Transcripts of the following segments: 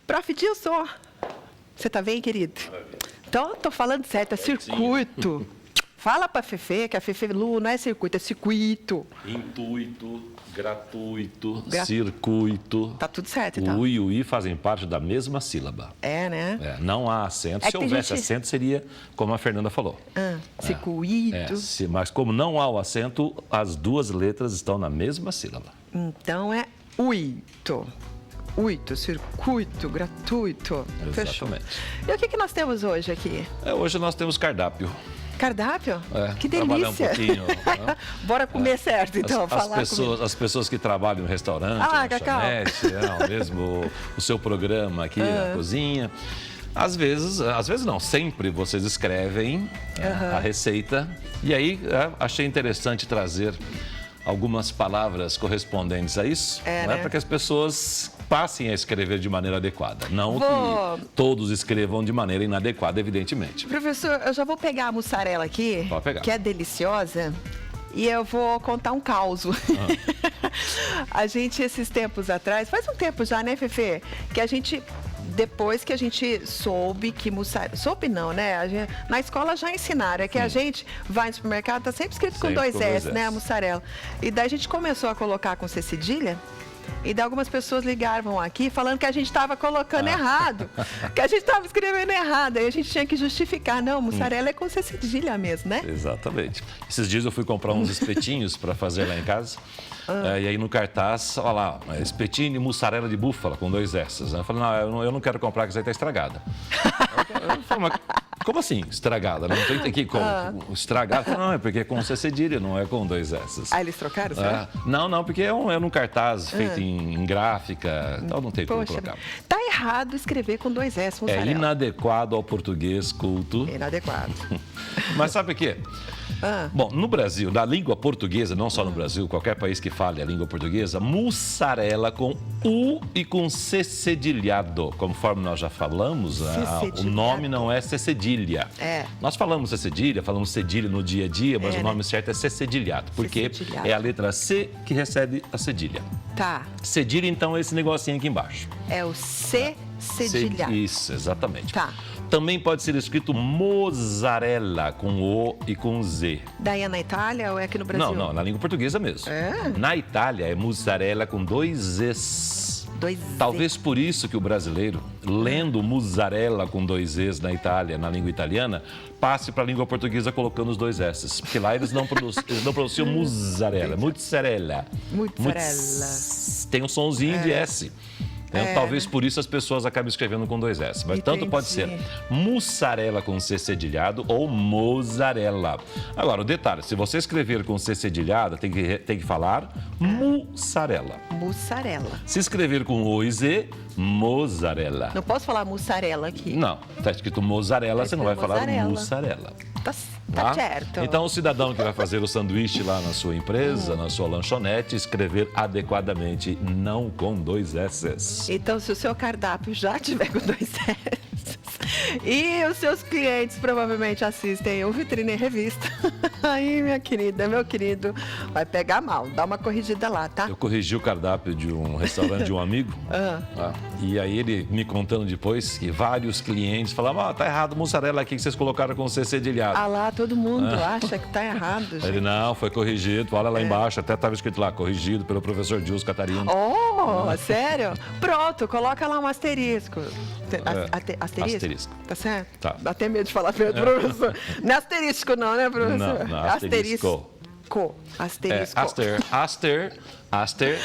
Prof. Dilson, você tá bem, querido? Então, tô falando certo, é circuito. Fala pra Fefe, que a Fefe Lu não é circuito, é circuito. Intuito, gratuito, circuito. Tá tudo certo, então. O U e o I fazem parte da mesma sílaba. É, né? É, não há acento. Se houvesse acento, seria como a Fernanda falou. Circuito. Mas como não há o acento, as duas letras estão na mesma sílaba. Então é uito. Uito, circuito, gratuito. Exatamente. Fechou. E o que nós temos hoje aqui? Hoje nós temos cardápio. Cardápio? Que trabalhar delícia. um pouquinho. Bora comer certo, então. As pessoas que trabalham no restaurante, na lanchonete, mesmo o seu programa aqui na cozinha. Às vezes não, sempre vocês escrevem a receita. E aí achei interessante trazer algumas palavras correspondentes a isso, né? Para que as pessoas passem a escrever de maneira adequada. Não que todos escrevam de maneira inadequada, evidentemente. Professor, eu já vou pegar a mussarela aqui, Pode pegar. Que é deliciosa, e eu vou contar um caos. A gente, esses tempos atrás, faz um tempo já, né, Fefe? Que a gente... Depois que a gente soube que mussarela... Soube não, né? Na escola já ensinaram. É que a gente vai no supermercado, tá sempre escrito com dois S, né? A mussarela. E daí a gente começou a colocar com C cedilha. E daí algumas pessoas ligavam aqui falando que a gente estava colocando errado. Que a gente estava escrevendo errado. Aí a gente tinha que justificar. Não, mussarela é com C cedilha mesmo, né? Exatamente. Esses dias eu fui comprar uns espetinhos para fazer lá em casa. E aí no cartaz, olha lá, espetinho de mussarela de búfala com 2 S. Eu falei, não, eu não quero comprar, que isso aí está estragada. Eu falei, mas como assim, estragada? Não tem que como estragada. Não, é porque é com C cedilha, não é com 2 S. Eles trocaram, certo? Não, porque é um cartaz feito em gráfica, então não tem como colocar. Tá errado escrever com 2 S, mussarela. É inadequado ao português culto. Inadequado. Mas sabe o quê? Bom, no Brasil, na língua portuguesa, não só no Brasil, qualquer país que fale a língua portuguesa, mussarela com U e com C cedilhado. Conforme nós já falamos, o nome não é C cedilha. Nós falamos C cedilha, falamos cedilha no dia a dia, mas o nome certo é C cedilhado, porque é a letra C que recebe a cedilha. Tá. Cedilha, então, é esse negocinho aqui embaixo. É o C cedilhado. Isso, exatamente. Tá. Também pode ser escrito mozzarella, com O e com Z. Daí é na Itália ou é aqui no Brasil? Não, na língua portuguesa mesmo. Na Itália é mussarela com 2 Es. 2 Talvez por isso que o brasileiro, lendo mussarela com 2 Es na Itália, na língua italiana, passe para a língua portuguesa colocando os 2 S. Porque lá eles não pronunciam mussarela, mussarela. Tem um sonzinho de S. Talvez por isso as pessoas acabem escrevendo com 2 S. Mas tanto pode ser mussarela com C cedilhado ou mozzarella. Agora, o detalhe, se você escrever com C cedilhado, tem que falar mussarela. Mussarela. Se escrever com O e Z, mozzarella. Não posso falar mussarela aqui. Não, está escrito mozzarella, você não vai falar mussarela. Tá certo. Então, o cidadão que vai fazer o sanduíche lá na sua empresa, na sua lanchonete, escrever adequadamente, não com 2 S. Então, se o seu cardápio já tiver com 2 S e os seus clientes provavelmente assistem o Vitrine Revista, aí, minha querida, meu querido, vai pegar mal. Dá uma corrigida lá, tá? Eu corrigi o cardápio de um restaurante de um amigo, e aí ele me contando depois que vários clientes falavam, tá errado, mussarela aqui que vocês colocaram com C cedilhado. Ah lá, todo mundo acha que tá errado, gente. Ele, não, foi corrigido, olha lá embaixo, até estava escrito lá, corrigido pelo professor Dilson Catarino. Sério? Pronto, coloca lá um asterisco. Asterisco? Tá certo? Tá. Dá até medo de falar perto, professor. Não é asterisco não, né, professor? Não, asterisco. Asterisco. Aster,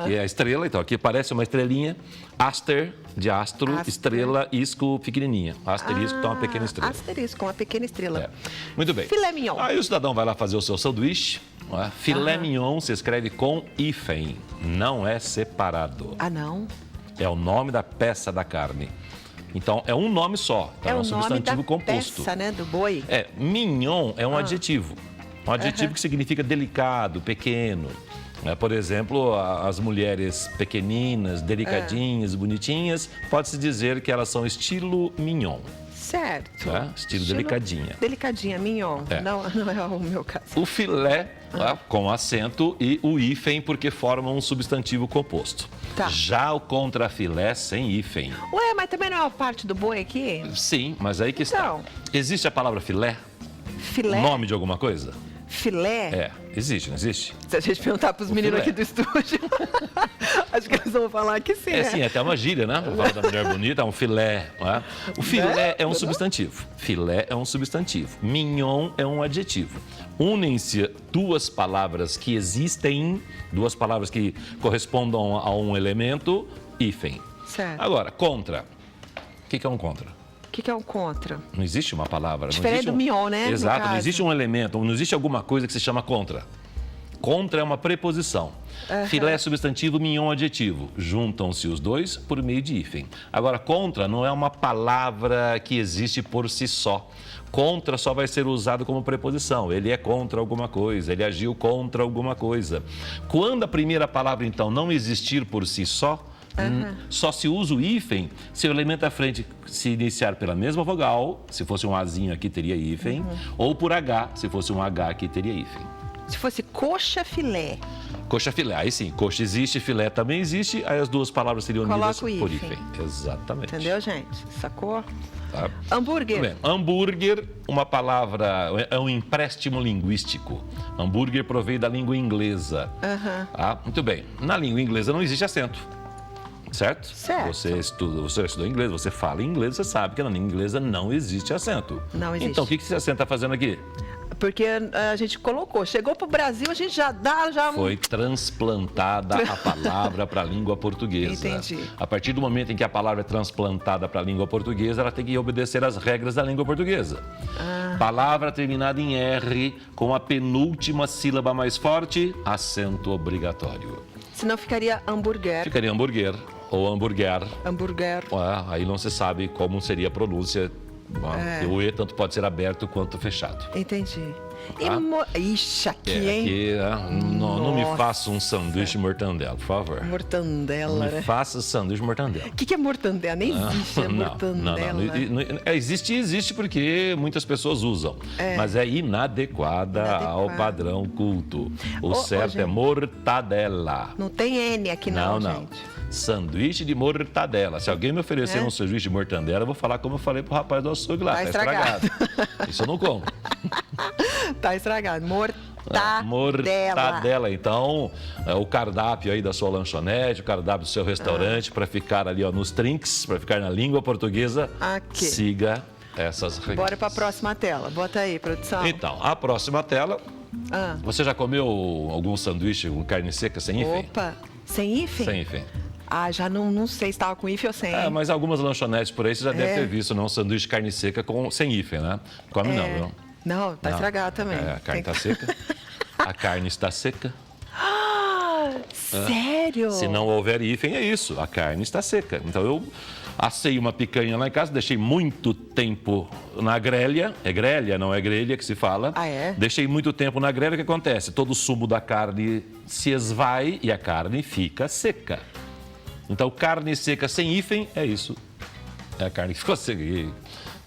que é a estrela, então aqui parece uma estrelinha. Aster, de astro, estrela, isco, pequenininha. Asterisco, então uma pequena estrela. Asterisco, uma pequena estrela. Muito bem. Filé mignon. Aí o cidadão vai lá fazer o seu sanduíche. Filé mignon se escreve com hífen, não é separado. Não? É o nome da peça da carne. Então, é um nome só, é um substantivo composto. Peça, né, do boi. Mignon é um adjetivo. Um adjetivo que significa delicado, pequeno. Por exemplo, as mulheres pequeninas, delicadinhas, bonitinhas, pode-se dizer que elas são estilo mignon. Certo. Tá? Estilo delicadinha. Delicadinha, mignon. É. Não é o meu caso. O filé, tá? Com acento, e o hífen, porque formam um substantivo composto. Tá. Já o contrafilé, sem hífen. Ué, mas também não é uma parte do boi aqui? Sim, mas aí que está. Então. Existe a palavra filé? Filé? Nome de alguma coisa? Filé? É, existe, não existe? Se a gente perguntar para os meninos filé. aqui do estúdio, acho que eles vão falar que sim, É né? sim, até uma gíria, né? Fala da mulher bonita, é um filé. Não é? O filé é um substantivo. Filé é um substantivo. Mignon é um adjetivo. Unem-se duas palavras que existem, duas palavras que correspondam a um elemento, hífen. Certo. Agora, contra. O que é um contra? O que é um contra? Não existe uma palavra. Diferente não existe do mignon, né, no Exato, não caso. existe um elemento, não existe alguma coisa que se chama contra. Contra é uma preposição. Filé é substantivo, mignon adjetivo. Juntam-se os dois por meio de hífen. Agora, contra não é uma palavra que existe por si só. Contra só vai ser usado como preposição. Ele é contra alguma coisa, ele agiu contra alguma coisa. Quando a primeira palavra, então, não existir por si só, só se usa o hífen se o elemento à frente se iniciar pela mesma vogal, se fosse um Azinho aqui teria hífen, ou por H, se fosse um H aqui teria hífen. Se fosse coxa filé, Coxa filé, aí sim, coxa existe, filé também existe, aí as duas palavras seriam unidas Coloca o por hífen. hífen. Exatamente. entendeu, gente? Sacou? Tá? Hambúrguer. Muito bem. Hambúrguer, uma palavra, é um empréstimo linguístico. Hambúrguer provém da língua inglesa. Tá? Muito bem. Na língua inglesa não existe acento. Certo? Certo. Você estudou inglês, você fala inglês, você sabe que na língua inglesa não existe acento. Não existe. Então, o que esse acento está fazendo aqui? Porque a gente colocou, chegou pro Brasil, a gente já dá, já... Foi transplantada a palavra para a língua portuguesa. Entendi. A partir do momento em que a palavra é transplantada para a língua portuguesa, ela tem que obedecer às regras da língua portuguesa. Palavra terminada em R, com a penúltima sílaba mais forte, acento obrigatório. Senão ficaria hambúrguer. Ficaria hambúrguer ou hambúrguer. Hambúrguer. Aí não se sabe como seria a pronúncia. O E tanto pode ser aberto quanto fechado. Entendi. Tá? Ixi, aqui, hein? Aqui, não me Nossa. faça um sanduíche mortandela, por favor. Mortandela, Não né? me faça sanduíche mortandela. O que é mortandela? Nem existe a mortandela. Existe porque muitas pessoas usam, mas é inadequada ao padrão culto. O certo é gente. mortadela. Não tem N aqui não, gente. Sanduíche de mortadela. Se alguém me oferecer um sanduíche de mortadela, eu vou falar como eu falei pro rapaz do açougue lá. Tá Tá estragado. Isso eu não como. Tá estragado. Mortadela. Mortadela. Então, o cardápio aí da sua lanchonete, o cardápio do seu restaurante, para ficar ali nos trinks, para ficar na língua portuguesa, Aqui. siga essas regras. Bora pra próxima tela. Bota aí, produção. Então, a próxima tela. Você já comeu algum sanduíche com carne seca sem hífen? Opa, sem hífen? Sem hífen. Já não sei se tava com hífen ou sem. Mas algumas lanchonetes por aí você já deve ter visto, não? Sanduíche de carne seca sem hífen, né? Come não, viu? Não, tá estragado também. A carne Tem está seca. A carne está seca. Sério? Se não houver hífen, é isso. A carne está seca. Então, eu assei uma picanha lá em casa, deixei muito tempo na grelha. É grelha, não é grelha que se fala. É? Deixei muito tempo na grelha, o que acontece? Todo o sumo da carne se esvai e a carne fica seca. Então, carne seca sem hífen, é isso. É a carne que ficou seca.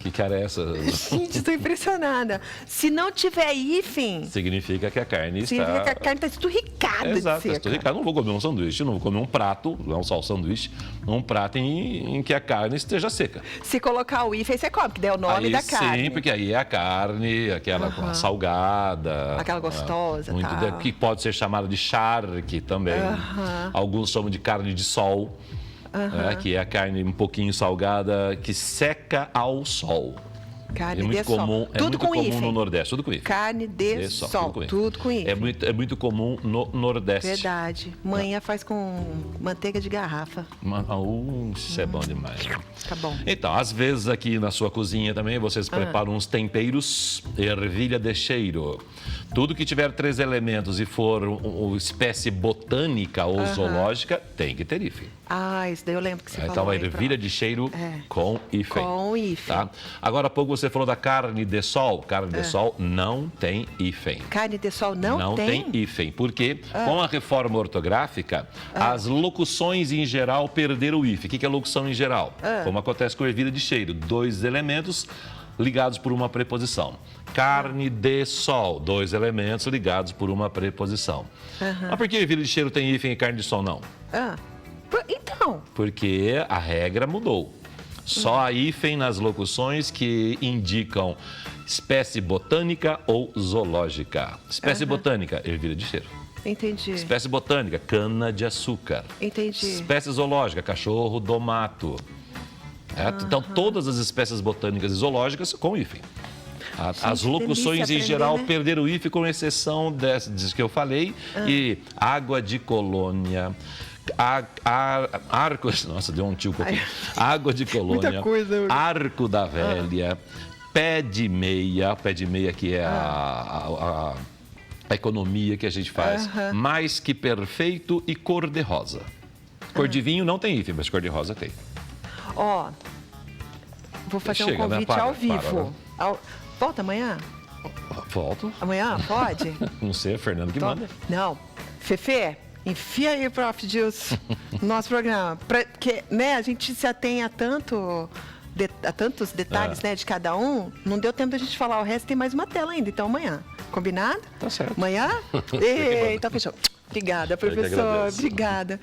Que cara é essa? Gente, estou impressionada. Se não tiver hífen, Significa que a carne significa está... que a carne está esturricada Exato, de seca. esturricada. Não vou comer um sanduíche, não vou comer um prato, não só o sanduíche, um prato em que a carne esteja seca. Se colocar o hífen, você come, que dá o nome Aí da carne. sim, porque aí é a carne, aquela salgada. Aquela gostosa, muito tal. que pode ser chamada de charque também. Alguns chamam de carne de sol. Que é a carne um pouquinho salgada que seca ao sol. Carne É muito de sol. comum, Tudo muito com comum hífen. no Nordeste, tudo com hífen. Carne de sol, tudo com hífen. É muito comum no Nordeste. Verdade. Manhã faz com manteiga de garrafa. Isso é bom demais. Tá bom. Então, às vezes aqui na sua cozinha também vocês preparam uns temperos, ervilha de cheiro. Tudo que tiver 3 elementos e for uma espécie botânica ou zoológica, tem que ter hífen. Ah, isso daí eu lembro que você falou. Então, a aí, ervilha de cheiro com hífen. Com hífen. Tá? Agora há pouco você falou da carne de sol. Carne de sol não tem hífen. Carne de sol não tem? Não tem hífen, porque com a reforma ortográfica, as locuções em geral perderam o hífen. O que é locução em geral? Como acontece com a ervilha de cheiro. 2 elementos ligados por uma preposição. Carne de sol, 2 elementos ligados por uma preposição. Mas por que ervilha de cheiro tem hífen e carne de sol não? Então. Porque a regra mudou. Só há hífen nas locuções que indicam espécie botânica ou zoológica. Espécie botânica, ervilha de cheiro. Entendi. Espécie botânica, cana de açúcar. Entendi. Espécie zoológica, cachorro do mato. Então, todas as espécies botânicas e zoológicas com hífen. As locuções em geral perderam o hífen, com exceção dessas que eu falei. E água de colônia, nossa, deu um tio aqui. Água de colônia, Muita coisa. arco da velha, pé de meia que é a economia que a gente faz, mais que perfeito e cor de rosa. Cor de vinho não tem hífen, mas cor de rosa tem. Ó, vou fazer um convite ao vivo. Volta amanhã? Volto. Amanhã? Pode? Não sei, é Fernando que manda. Não. Fefe, enfia aí, Prof. Gilson, no nosso programa. Porque, né, a gente se atém a tantos detalhes, né, de cada um. Não deu tempo da gente falar o resto, tem mais uma tela ainda. Então, amanhã. Combinado? Tá certo. Amanhã? Então, fechou. Obrigada, professor. Obrigada.